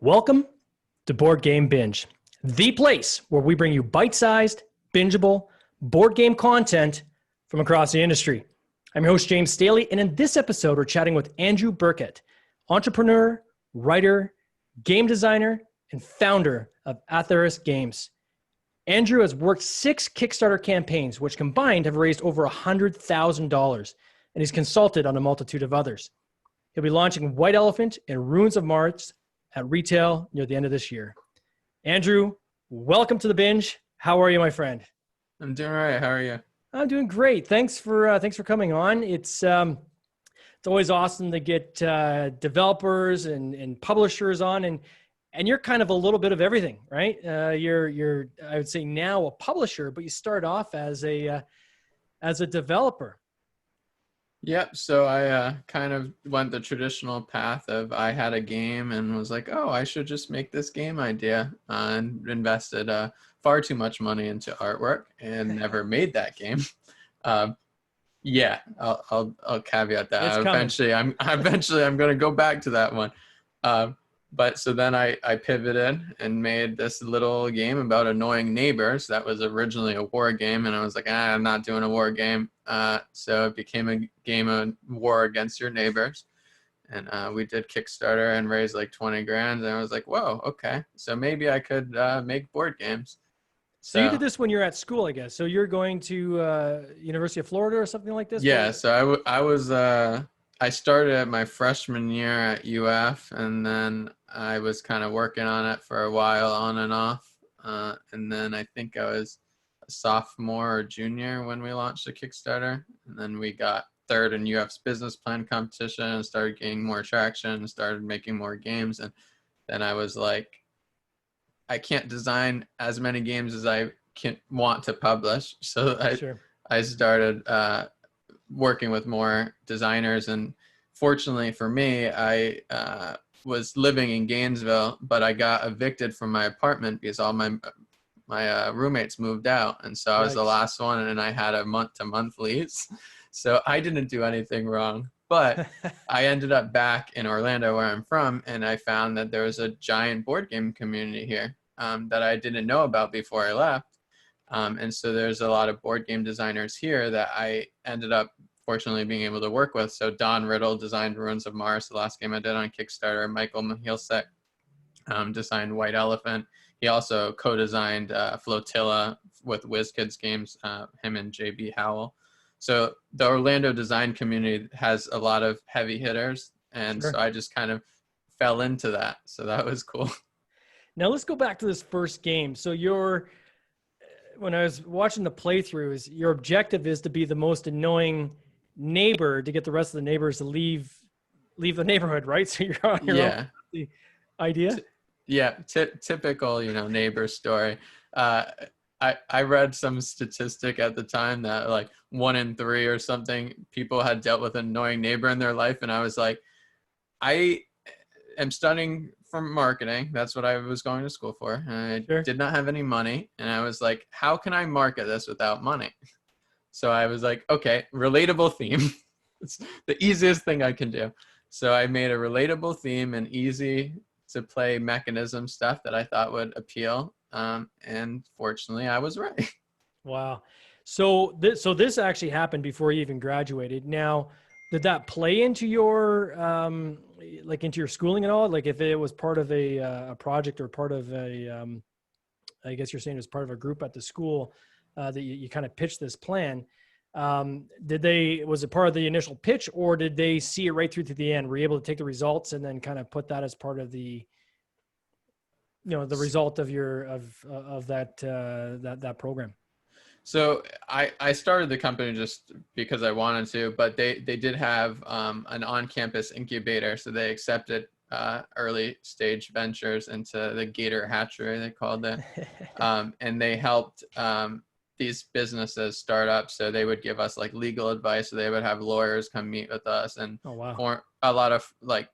Welcome to Board Game Binge, the place where we bring you bite-sized, bingeable board game content from across the industry. I'm your host, James Staley, and in this episode, we're chatting with Andrew Bickett, entrepreneur, writer, game designer, and founder of Atheris Games. Andrew has worked 6 Kickstarter campaigns, which combined have raised over $100,000, and he's consulted on a multitude of others. He'll be launching White Elephant and Ruins of Mars at retail near the end of this year. Andrew, welcome to the binge. How are you, my friend? I'm doing all right. How are you? I'm doing great. Thanks for coming on. It's always awesome to get developers and publishers on, and you're kind of a little bit of everything, right? You're I would say now a publisher, but you start off as a developer. Yep. So I kind of went the traditional path of I had a game and was like, oh, I should just make this game idea, and invested far too much money into artwork and never made that game. Yeah, I'll caveat that. Eventually I'm going to go back to that one. But so then I pivoted and made this little game about annoying neighbors. That was originally a war game, and I was like, I'm not doing a war game. So it became a game of war against your neighbors. And we did Kickstarter and raised like 20 grand. And I was like, whoa, okay. So maybe I could make board games. So you did this when you're at school, I guess. So you're going to University of Florida or something like this? Yeah, so I started at my freshman year at UF, and then I was kind of working on it for a while on and off. And then I think I was a sophomore or junior when we launched the Kickstarter. And then we got third in UF's business plan competition and started gaining more traction and started making more games. And then I was like, I can't design as many games as I can want to publish. So I started working with more designers, and fortunately for me, I was living in Gainesville, but I got evicted from my apartment because all my roommates moved out, and so I was the last one, and I had a month-to-month lease, so I didn't do anything wrong. But I ended up back in Orlando, where I'm from, and I found that there was a giant board game community here that I didn't know about before I left. And so there's a lot of board game designers here that I ended up fortunately being able to work with. So Don Riddle designed Ruins of Mars, the last game I did on Kickstarter. Michael Mihalsek designed White Elephant. He also co-designed Flotilla with WizKids Games, him and JB Howell. So the Orlando design community has a lot of heavy hitters, and so I just kind of fell into that. So that was cool. Now let's go back to this first game. So when I was watching the playthroughs, your objective is to be the most annoying neighbor to get the rest of the neighbors to leave the neighborhood, right? So you're on your own. The idea? Yeah, typical, neighbor story. I read some statistic at the time that like 1 in 3 or something people had dealt with an annoying neighbor in their life, and I was like, I am studying for marketing. That's what I was going to school for. And I did not have any money, and I was like, how can I market this without money? So I was like, okay, relatable theme. It's the easiest thing I can do. So I made a relatable theme and easy to play mechanism stuff that I thought would appeal. And fortunately, I was right. Wow. So this actually happened before you even graduated. Now, did that play into your into your schooling at all? Like if it was part of a project or part of I guess you're saying it was part of a group at the school that you kind of pitched this plan. Was it part of the initial pitch, or did they see it right through to the end? Were you able to take the results and then kind of put that as part of the result of that program? So I started the company just because I wanted to, but they did have an on-campus incubator, so they accepted early stage ventures into the Gator Hatchery, they called it, and they helped these businesses start up. So they would give us like legal advice, so they would have lawyers come meet with us, and a lot of like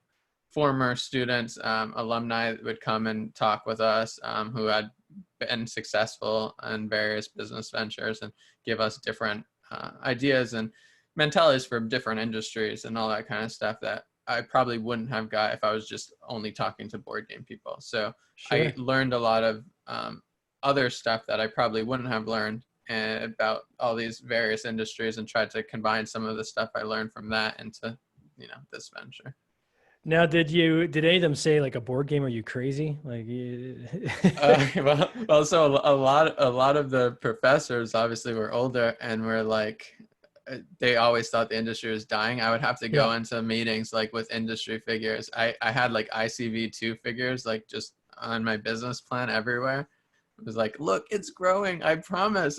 former students, alumni would come and talk with us who had been successful in various business ventures and give us different ideas and mentalities for different industries and all that kind of stuff that I probably wouldn't have got if I was just only talking to board game people. So Sure. I learned a lot of other stuff that I probably wouldn't have learned about all these various industries, and tried to combine some of the stuff I learned from that into, this venture. Now, did any of them say like, a board game? Are you crazy? Like, So a lot of the professors obviously were older and were like, they always thought the industry was dying. I would have to go into meetings like with industry figures. I had like ICV2 figures like just on my business plan everywhere. It was like, look, it's growing. I promise.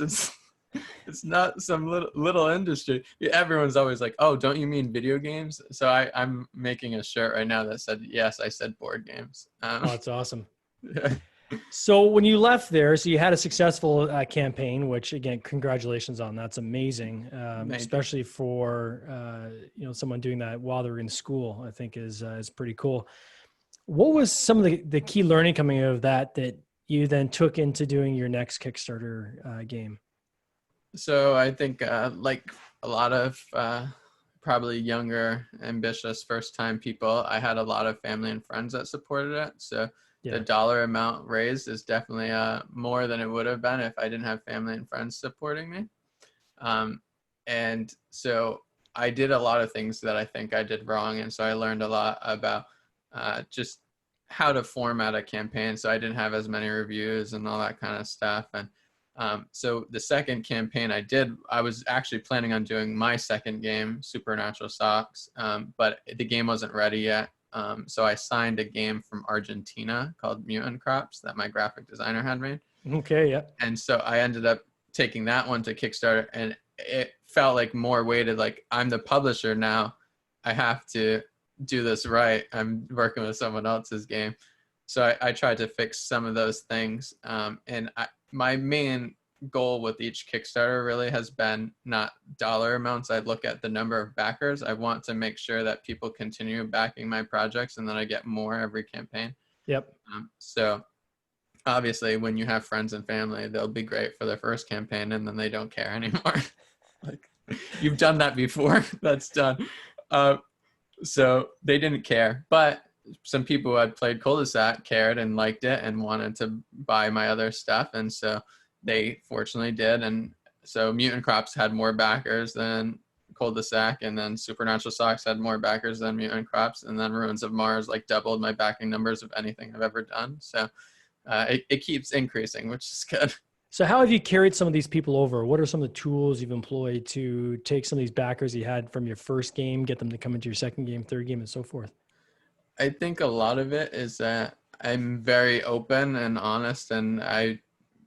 It's not some little industry. Everyone's always like, oh, don't you mean video games? So I'm making a shirt right now that said, yes, I said board games. Oh, that's awesome. So when you left there, so you had a successful campaign, which again, congratulations on. That's amazing, especially for someone doing that while they're in school. I think is pretty cool. What was some of the key learning coming out of that you then took into doing your next Kickstarter game? So I think like a lot of probably younger, ambitious, first-time people, I had a lot of family and friends that supported it. So the dollar amount raised is definitely more than it would have been if I didn't have family and friends supporting me. And so I did a lot of things that I think I did wrong. And so I learned a lot about just how to format a campaign. So I didn't have as many reviews and all that kind of stuff. And so the second campaign I was actually planning on doing my second game, Supernatural Socks, but the game wasn't ready yet. So I signed a game from Argentina called Mutant Crops that my graphic designer had made. Okay, yeah. And so I ended up taking that one to Kickstarter, and it felt like more weighted, like I'm the publisher now. I have to do this right. I'm working with someone else's game. So I tried to fix some of those things. And my main goal with each Kickstarter really has been not dollar amounts. I look at the number of backers. I want to make sure that people continue backing my projects and then I get more every campaign. Yep. So obviously when you have friends and family, they'll be great for their first campaign and then they don't care anymore. Like, you've done that before. That's done. So they didn't care, but some people who had played Cul-de-sac cared and liked it and wanted to buy my other stuff. And so they fortunately did. And so Mutant Crops had more backers than Cul-de-sac, and then Supernatural Socks had more backers than Mutant Crops. And then Ruins of Mars like doubled my backing numbers of anything I've ever done. So it keeps increasing, which is good. So how have you carried some of these people over? What are some of the tools you've employed to take some of these backers you had from your first game, get them to come into your second game, third game, and so forth? I think a lot of it is that I'm very open and honest, and I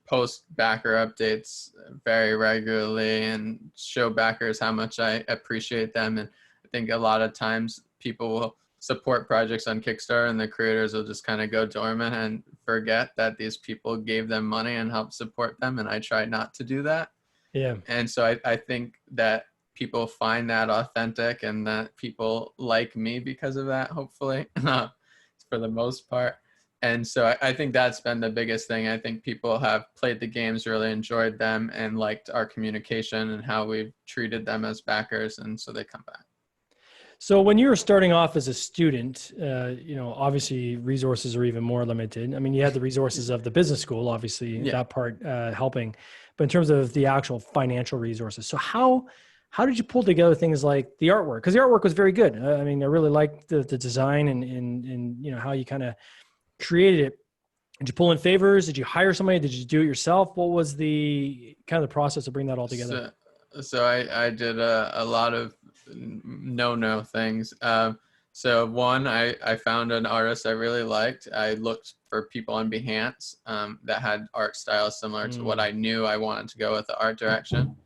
post backer updates very regularly and show backers how much I appreciate them. And I think a lot of times people will support projects on Kickstarter and the creators will just kind of go dormant and forget that these people gave them money and helped support them. And I try not to do that. Yeah. And so I think that people find that authentic and that people like me because of that, hopefully, for the most part. And so I think that's been the biggest thing. I think people have played the games, really enjoyed them, and liked our communication and how we've treated them as backers. And so they come back. So when you were starting off as a student, obviously resources are even more limited. I mean, you had the resources of the business school, obviously, that part helping. But in terms of the actual financial resources, so how did you pull together things like the artwork? Because the artwork was very good. I mean, I really liked the design and how you kind of created it. Did you pull in favors? Did you hire somebody? Did you do it yourself? What was the kind of the process of bringing that all together? So I did a lot of no things. So one, I found an artist I really liked. I looked for people on Behance that had art styles similar to what I knew I wanted to go with the art direction.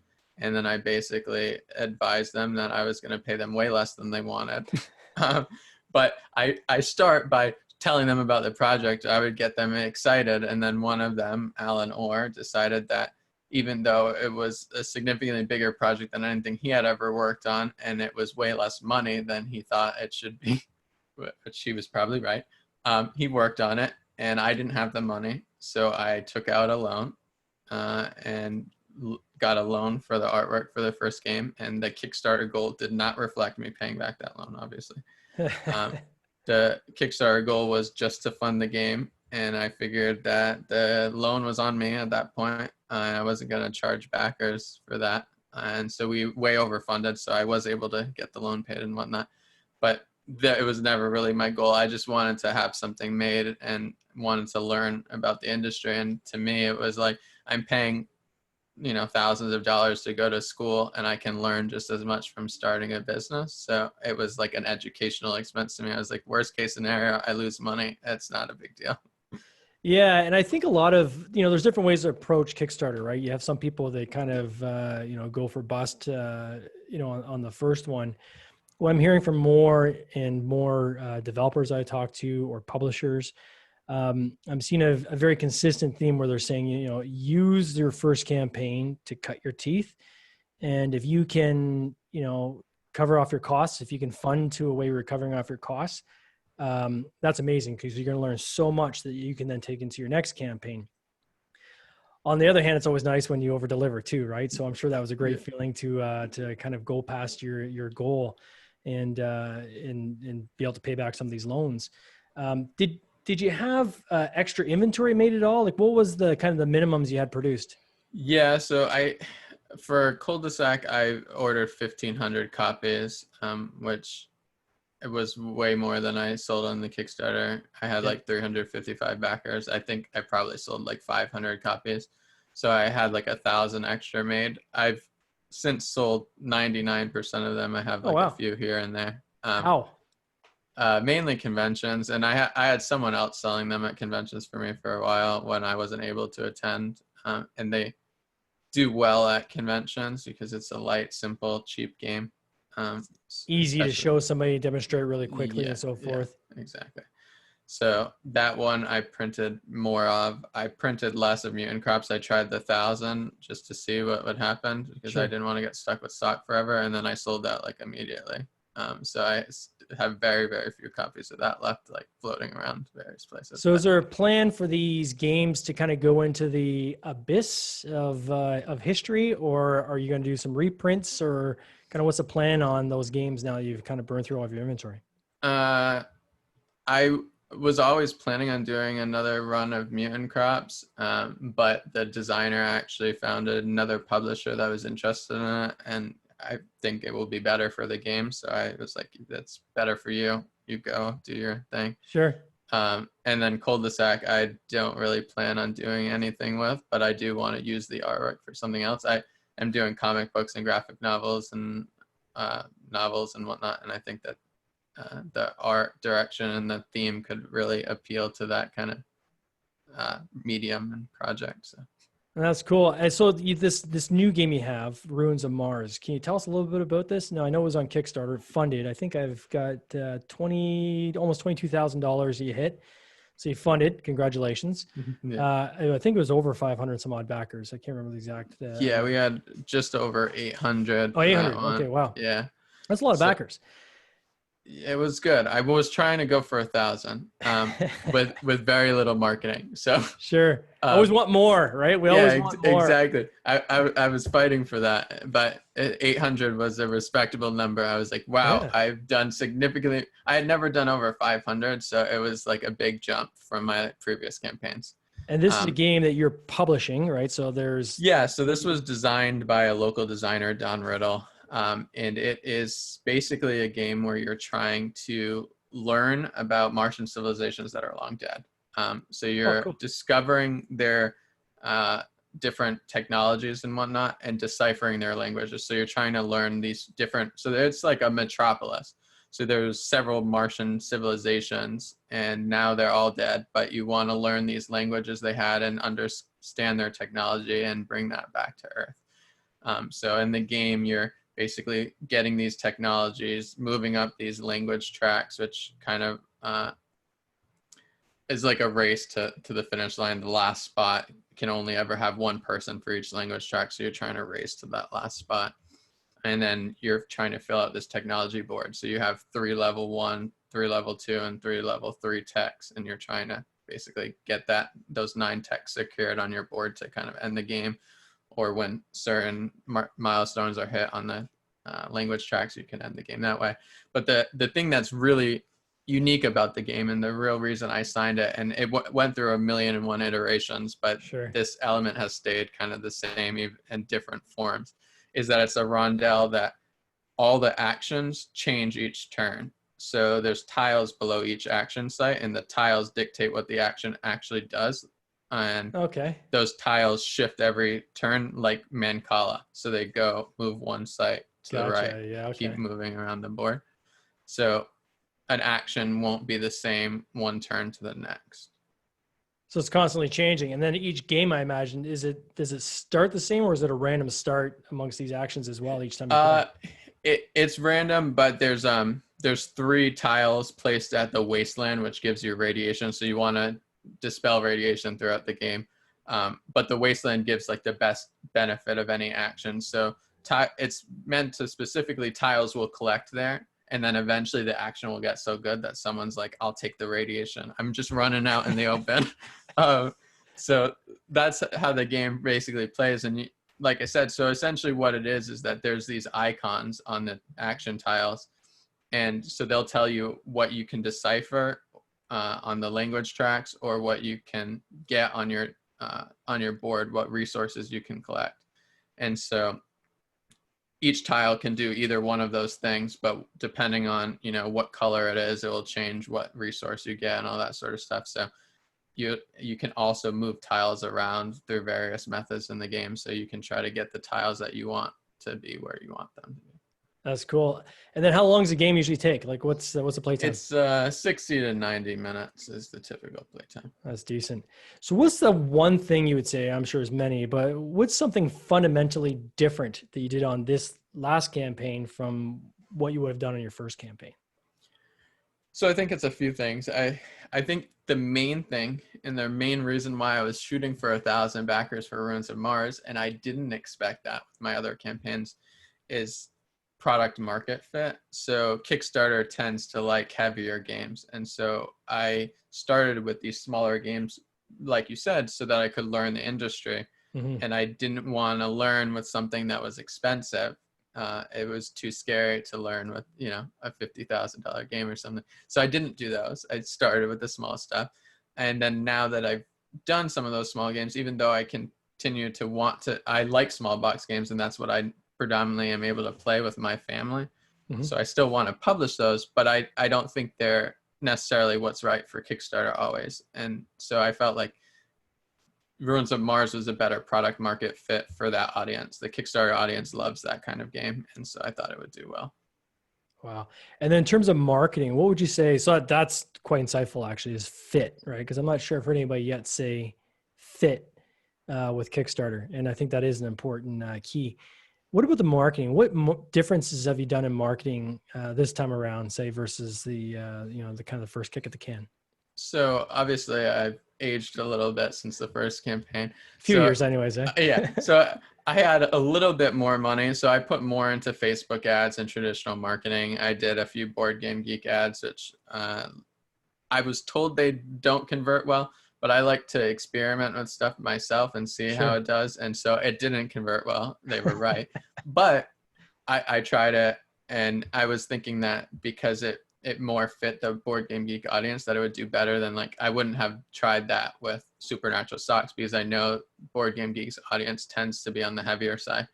And then I basically advised them that I was going to pay them way less than they wanted. But I start by telling them about the project. I would get them excited. And then one of them, Alan Orr, decided that even though it was a significantly bigger project than anything he had ever worked on, and it was way less money than he thought it should be, which he was probably right, he worked on it, and I didn't have the money. So I took out a loan and got a loan for the artwork for the first game, and the Kickstarter goal did not reflect me paying back that loan, obviously. The Kickstarter goal was just to fund the game, and I figured that the loan was on me at that point. I wasn't going to charge backers for that, and so we way overfunded, so I was able to get the loan paid and whatnot. But it was never really my goal. I just wanted to have something made and wanted to learn about the industry. And to me, it was like, I'm paying, thousands of dollars to go to school, and I can learn just as much from starting a business. So it was like an educational expense to me. I was like, worst case scenario, I lose money. It's not a big deal. Yeah, and I think a lot of, there's different ways to approach Kickstarter, right? You have some people that kind of, go for bust, on the first one. What I'm hearing from more and more developers I talk to or publishers, I'm seeing a very consistent theme where they're saying, use your first campaign to cut your teeth. And if you can, cover off your costs, if you can fund to a way you're covering off your costs, that's amazing, because you're going to learn so much that you can then take into your next campaign. On the other hand, it's always nice when you over deliver too, right? So I'm sure that was a great feeling to kind of go past your goal and be able to pay back some of these loans. Did you have extra inventory made at all? Like, what was the kind of the minimums you had produced? Yeah, so for Cul-de-sac, I ordered 1,500 copies, which it was way more than I sold on the Kickstarter. I had like 355 backers. I think I probably sold like 500 copies. So I had like 1,000 extra made. I've since sold 99% of them. I have like a few here and there. Mainly conventions, and I had someone else selling them at conventions for me for a while when I wasn't able to attend, and they do well at conventions because it's a light, simple, cheap game. Easy to show somebody, demonstrate really quickly, and so forth. Yeah, exactly. So that one I printed more of. I printed less of Mutant Crops. I tried the 1,000 just to see what would happen, because I didn't want to get stuck with stock forever, and then I sold that like immediately. So I have very, very few copies of that left, like floating around various places. So is there a plan for these games to kind of go into the abyss of history, or are you going to do some reprints, or kind of what's the plan on those games now that you've kind of burned through all of your inventory? I was always planning on doing another run of Mutant Crops, but the designer actually found another publisher that was interested in it, and I think it will be better for the game. So I was like, that's better for you. You go do your thing. Sure. And then Cul-de-sac, I don't really plan on doing anything with, but I do want to use the artwork for something else. I am doing comic books and graphic novels and novels and whatnot. And I think that the art direction and the theme could really appeal to that kind of medium and project. So. That's cool. And so this new game you have, Ruins of Mars, can you tell us a little bit about this? Now, I know it was on Kickstarter, funded. I think I've got almost $22,000 you hit. So you funded. Congratulations. Yeah. I think it was over 500 some odd backers. I can't remember the exact. Yeah, we had just over 800. Oh, 800. Okay, wow. Yeah. That's a lot of backers. It was good. I was trying to go for 1,000 with very little marketing. So sure, always want more, right? We always want more. Exactly. I was fighting for that, but 800 was a respectable number. I was like, wow, I've done significantly. I had never done over 500, so it was like a big jump from my previous campaigns. And this is a game that you're publishing, right? So so this was designed by a local designer, Don Riddle. And it is basically a game where you're trying to learn about Martian civilizations that are long dead. So you're discovering their different technologies and whatnot and deciphering their languages. So you're trying to learn these different, so it's like a metropolis. So there's several Martian civilizations and now they're all dead, but you want to learn these languages they had and understand their technology and bring that back to Earth. So in the game, you're basically getting these technologies, moving up these language tracks, which kind of is like a race to the finish line. The last spot can only ever have one person for each language track, so you're trying to race to that last spot. And then you're trying to fill out this technology board. So you have 3 level 1, 3 level 2, and 3 level 3 techs, and you're trying to basically get those 9 techs secured on your board to kind of end the game, or when certain milestones are hit on the language tracks. You can end the game that way. But the thing that's really unique about the game, and the real reason I signed it, and it went through 1,000,001 iterations, but Sure. this element has stayed kind of the same in different forms, is that it's a rondel that all the actions change each turn. So there's tiles below each action site, and the tiles dictate what the action actually does. And Okay. those tiles shift every turn like Mancala. So they move one site to the right, Yeah. Okay. keep moving around the board. So an action won't be the same one turn to the next. So it's constantly changing. And then each game, I imagine, does it start the same, or is it a random start amongst these actions as well each time you play? It's random, but there's 3 tiles placed at the wasteland, which gives you radiation. So you want to dispel radiation throughout the game. But the wasteland gives like the best benefit of any action. So it's meant to specifically tiles will collect there. And then eventually the action will get so good that someone's like, I'll take the radiation. I'm just running out in the open. So that's how the game basically plays. And like I said, so essentially what it is that there's these icons on the action tiles. And so they'll tell you what you can decipher on the language tracks, or what you can get on your board, what resources you can collect. And so each tile can do either one of those things, but depending on, what color it is, it will change what resource you get and all that sort of stuff. So you can also move tiles around through various methods in the game. So you can try to get the tiles that you want to be where you want them to be. That's cool. And then how long does the game usually take? Like what's the playtime? It's 60 to 90 minutes is the typical playtime. That's decent. So what's the one thing you would say, I'm sure there's many, but what's something fundamentally different that you did on this last campaign from what you would have done on your first campaign? So I think it's a few things. I think the main thing, and the main reason why I was shooting for 1,000 backers for Ruins of Mars, and I didn't expect that with my other campaigns, is product market fit. So Kickstarter tends to like heavier games. And so I started with these smaller games, like you said, so that I could learn the industry. Mm-hmm. And I didn't want to learn with something that was expensive. It was too scary to learn with, a $50,000 game or something. So I didn't do those. I started with the small stuff. And then now that I've done some of those small games, even though I continue to I like small box games, and that's what I predominantly am able to play with my family. Mm-hmm. So I still want to publish those, but I don't think they're necessarily what's right for Kickstarter always. And so I felt like Ruins of Mars was a better product market fit for that audience. The Kickstarter audience loves that kind of game. And so I thought it would do well. Wow. And then in terms of marketing, what would you say? So that's quite insightful actually, is fit, right? Because I'm not sure if heard anybody yet say fit with Kickstarter. And I think that is an important key. What about the marketing? What differences have you done in marketing this time around, say, versus the kind of the first kick at the can? So obviously I've aged a little bit since the first campaign. A few years anyways, eh? Yeah. So I had a little bit more money. So I put more into Facebook ads and traditional marketing. I did a few Board Game Geek ads, which I was told they don't convert well, but I like to experiment with stuff myself and see how it does. And so it didn't convert well. They were right. But I tried it, and I was thinking that because it more fit the Board Game Geek audience, that it would do better than I wouldn't have tried that with Supernatural Socks, because I know Board Game Geek's audience tends to be on the heavier side.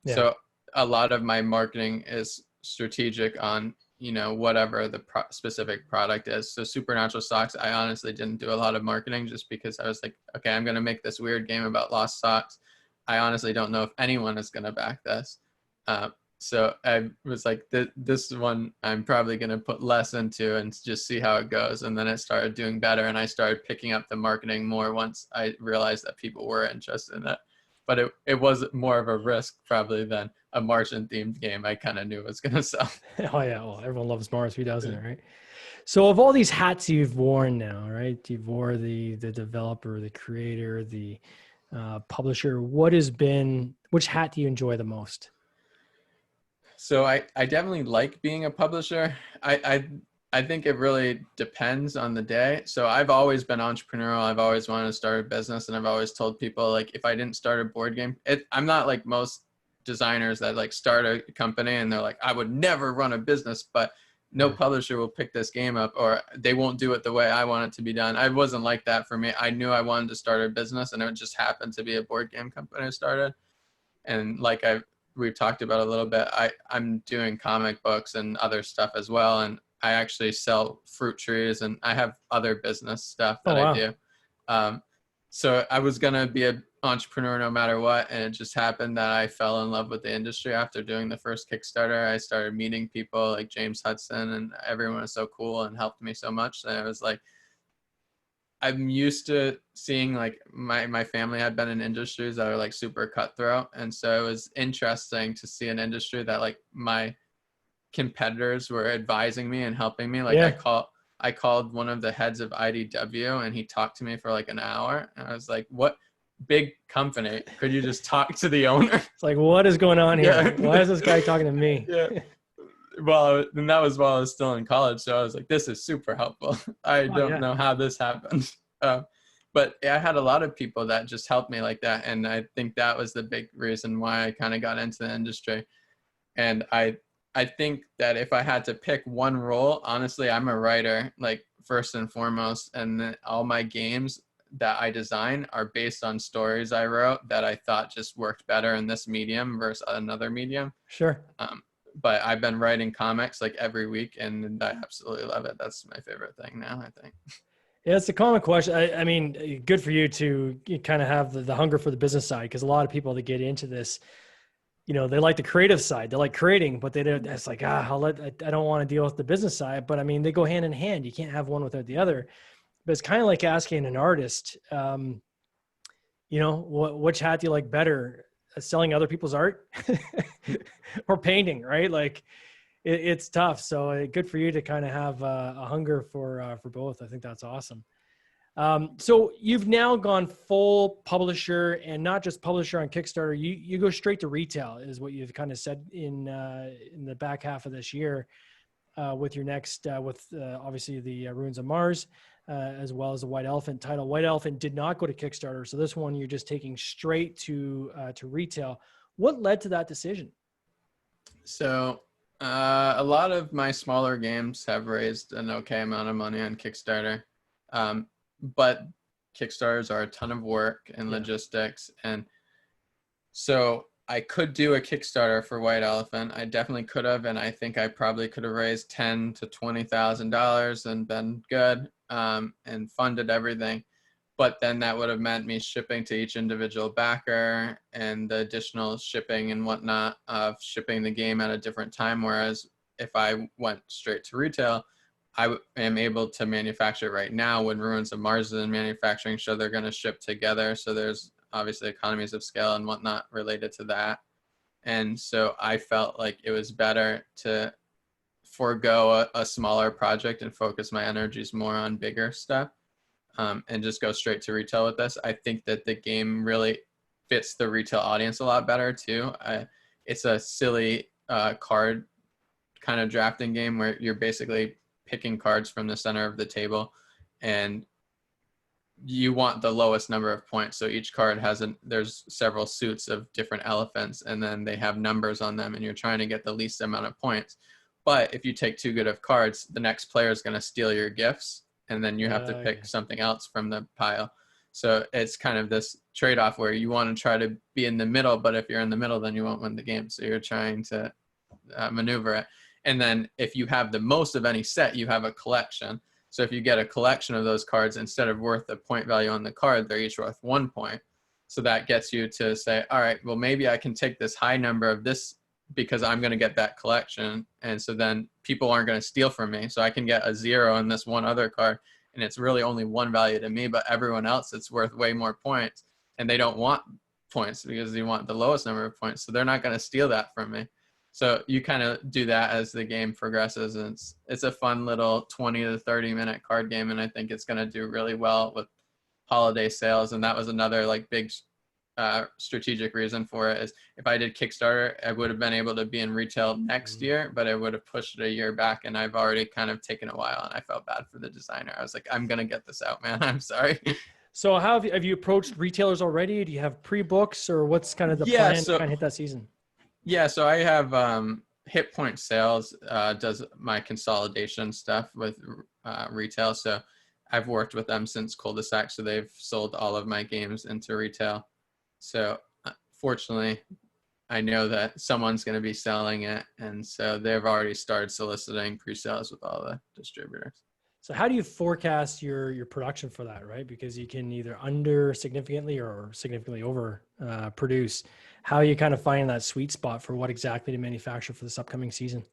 Yeah. So a lot of my marketing is strategic on whatever the specific product is. So Supernatural Socks, I honestly didn't do a lot of marketing just because I was like, okay, I'm going to make this weird game about lost socks. I honestly don't know if anyone is going to back this. So I was like, this one I'm probably going to put less into and just see how it goes. And then it started doing better, and I started picking up the marketing more once I realized that people were interested in it. But it was more of a risk probably than a Martian themed game I kind of knew was going to sell. Oh yeah. Well, everyone loves Mars. Who doesn't, right? So of all these hats you've worn now, right? You've wore the developer, the creator, the publisher. Which hat do you enjoy the most? So I definitely like being a publisher. I think it really depends on the day. So I've always been entrepreneurial. I've always wanted to start a business, and I've always told people, if I didn't start a board game, I'm not like most designers that like start a company and they're like, I would never run a business, but no publisher will pick this game up, or they won't do it the way I want it to be done. I wasn't like that for me. I knew I wanted to start a business, and it just happened to be a board game company I started. And like we've talked about a little bit, I'm doing comic books and other stuff as well. And I actually sell fruit trees, and I have other business stuff that I do. So I was going to be an entrepreneur no matter what. And it just happened that I fell in love with the industry after doing the first Kickstarter. I started meeting people like James Hudson, and everyone was so cool and helped me so much. And I was like, I'm used to seeing like my family had been in industries that are like super cutthroat. And so it was interesting to see an industry that like my competitors were advising me and helping me. Like I called one of the heads of IDW, and he talked to me for like an hour. And I was like, what big company? Could you just talk to the owner? It's like, what is going on here? Why is this guy talking to me? Well, and that was while I was still in college. So I was like, this is super helpful. I don't know how this happened. But I had a lot of people that just helped me like that. And I think that was the big reason why I kind of got into the industry. And I think that if I had to pick one role, honestly, I'm a writer, like first and foremost. And then all my games that I design are based on stories I wrote that I thought just worked better in this medium versus another medium. Sure. But I've been writing comics like every week, and I absolutely love it. That's my favorite thing now, I think. Yeah, it's a common question. I mean, good for you to kind of have the hunger for the business side, because a lot of people that get into this, you know, they like the creative side. They like creating, but they don't. It's like, I don't want to deal with the business side. But I mean, they go hand in hand. You can't have one without the other. But it's kind of like asking an artist, you know, which hat do you like better, selling other people's art or painting, right? Like it's tough. So good for you to kind of have a hunger for both. I think that's awesome. So you've now gone full publisher, and not just publisher on Kickstarter. You go straight to retail, is what you've kind of said in the back half of this year, with your next, obviously the Ruins of Mars, as well as the White Elephant title. White Elephant did not go to Kickstarter, so this one you're just taking straight to retail. What led to that decision? So a lot of my smaller games have raised an okay amount of money on Kickstarter. But Kickstarters are a ton of work and logistics. And so I could do a Kickstarter for White Elephant. I definitely could have. And I think I probably could have raised $10,000 to $20,000 and been good, and funded everything. But then that would have meant me shipping to each individual backer, and the additional shipping and whatnot of shipping the game at a different time. Whereas if I went straight to retail, I am able to manufacture it right now. When Ruins of Mars is in manufacturing, so they're going to ship together. So there's obviously economies of scale and whatnot related to that. And so I felt like it was better to forego a smaller project and focus my energies more on bigger stuff, and just go straight to retail with this. I think that the game really fits the retail audience a lot better too. It's a silly card kind of drafting game where you're basically picking cards from the center of the table, and you want the lowest number of points. So each card has there's several suits of different elephants, and then they have numbers on them, and you're trying to get the least amount of points. But if you take too good of cards, the next player is going to steal your gifts, and then you have to pick something else from the pile. So it's kind of this trade-off where you want to try to be in the middle, but if you're in the middle, then you won't win the game. So you're trying to maneuver it. And then if you have the most of any set, you have a collection. So if you get a collection of those cards, instead of worth a point value on the card, they're each worth 1 point. So that gets you to say, all right, well, maybe I can take this high number of this because I'm going to get that collection. And so then people aren't going to steal from me. So I can get a 0 in this one other card, and it's really only 1 value to me, but everyone else, it's worth way more points, and they don't want points because they want the lowest number of points. So they're not going to steal that from me. So you kind of do that as the game progresses, and it's a fun little 20 to 30 minute card game. And I think it's going to do really well with holiday sales. And that was another like big strategic reason for it, is if I did Kickstarter, I would have been able to be in retail next year, but I would have pushed it a year back. And I've already kind of taken a while, and I felt bad for the designer. I was like, I'm going to get this out, man. I'm sorry. So have you approached retailers already? Do you have pre-books, or what's kind of the plan to kind of hit that season? Yeah, so I have Hit Point Sales does my consolidation stuff with retail. So I've worked with them since cul-de-sac, so they've sold all of my games into retail. So fortunately, I know that someone's going to be selling it, and so they've already started soliciting pre-sales with all the distributors. So how do you forecast your production for that, right? Because you can either under significantly or significantly over produce. How are you kind of finding that sweet spot for what exactly to manufacture for this upcoming season?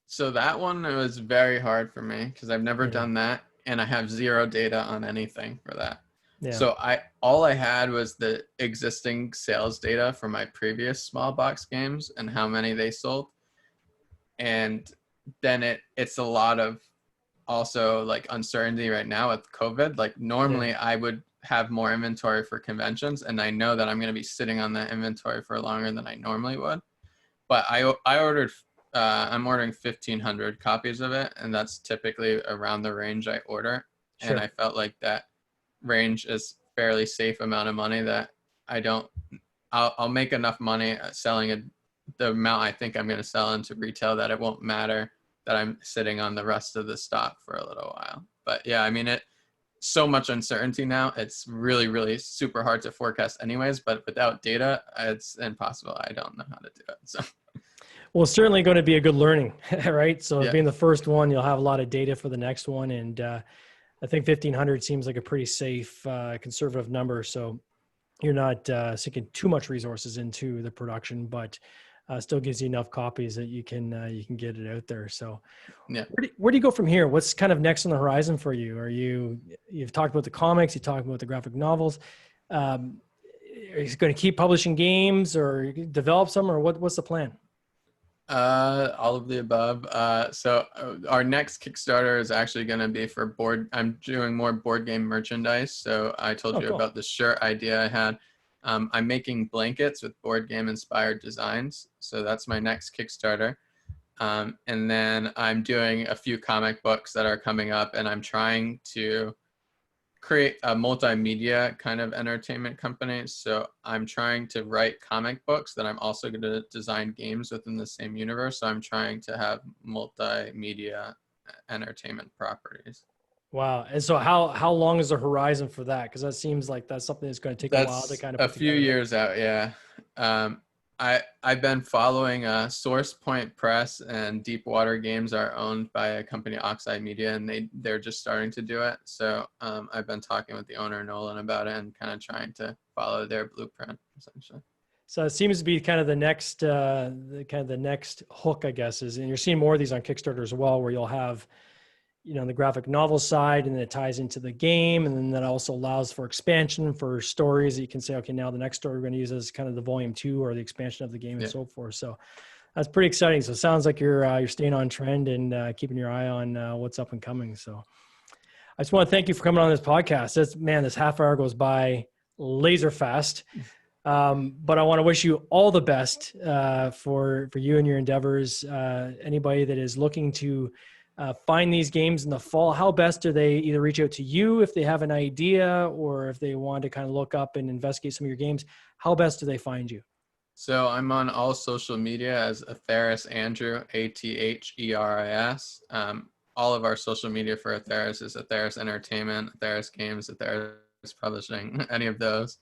So that one was very hard for me because I've never Yeah. done that, and I have zero data on anything for that. Yeah. So all I had was the existing sales data from my previous small box games and how many they sold. And then it's a lot of also like uncertainty right now with COVID. Like normally I would have more inventory for conventions, and I know that I'm going to be sitting on that inventory for longer than I normally would. But I'm ordering 1,500 copies of it, and that's typically around the range I order. Sure. And I felt like that range is fairly safe amount of money that I'll make enough money selling the amount I think I'm going to sell into retail that it won't matter that I'm sitting on the rest of the stock for a little while. But yeah, I mean, so much uncertainty now. It's really, really super hard to forecast anyways, but without data, it's impossible. I don't know how to do it. So. Well, it's certainly going to be a good learning, right? So Yeah. being the first one, you'll have a lot of data for the next one. And I think 1,500 seems like a pretty safe, conservative number. So you're not sinking too much resources into the production, but still gives you enough copies that you can get it out there. So Yeah. Where do you go from here? What's kind of next on the horizon for you? You've talked about the comics, you talked about the graphic novels. Are you going to keep publishing games or develop some, or what's the plan? All of the above. So our next Kickstarter is actually going to be for I'm doing more board game merchandise. So I told you cool. about the shirt idea I had. I'm making blankets with board game inspired designs. So that's my next Kickstarter. And then I'm doing a few comic books that are coming up, and I'm trying to create a multimedia kind of entertainment company. So I'm trying to write comic books that I'm also going to design games within the same universe. So I'm trying to have multimedia entertainment properties. Wow. And so how long is the horizon for that? Because that seems like that's something that's going to take a while to kind of a put few together. years out. Yeah. I've been following Source Point Press, and Deepwater Games are owned by a company, Oxide Media, and they're just starting to do it. So I've been talking with the owner, Nolan, about it and kind of trying to follow their blueprint, essentially. So it seems to be kind of the next hook, I guess, and you're seeing more of these on Kickstarter as well, where you'll have, the graphic novel side, and then it ties into the game. And then that also allows for expansion for stories that you can say, okay, now the next story we're going to use as kind of the volume 2 or the expansion of the game and so forth. So that's pretty exciting. So it sounds like you're staying on trend and keeping your eye on what's up and coming. So I just want to thank you for coming on this podcast. This half hour goes by laser fast. But I want to wish you all the best for you and your endeavors. Anybody that is looking to find these games in the fall, how best do they either reach out to you if they have an idea, or if they want to kind of look up and investigate some of your games, how best do they find you? So I'm on all social media as Atheris Andrew, Atheris. All of our social media for Atheris is Atheris Entertainment, Atheris Games, Atheris Publishing, any of those.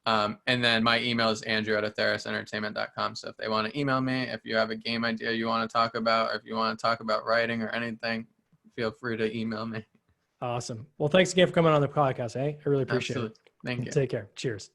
And then my email is andrew@atherisentertainment.com. So if they want to email me, if you have a game idea you want to talk about, or if you want to talk about writing or anything, feel free to email me. Awesome. Well, thanks again for coming on the podcast. I really appreciate it. Thank you. Take care. Cheers.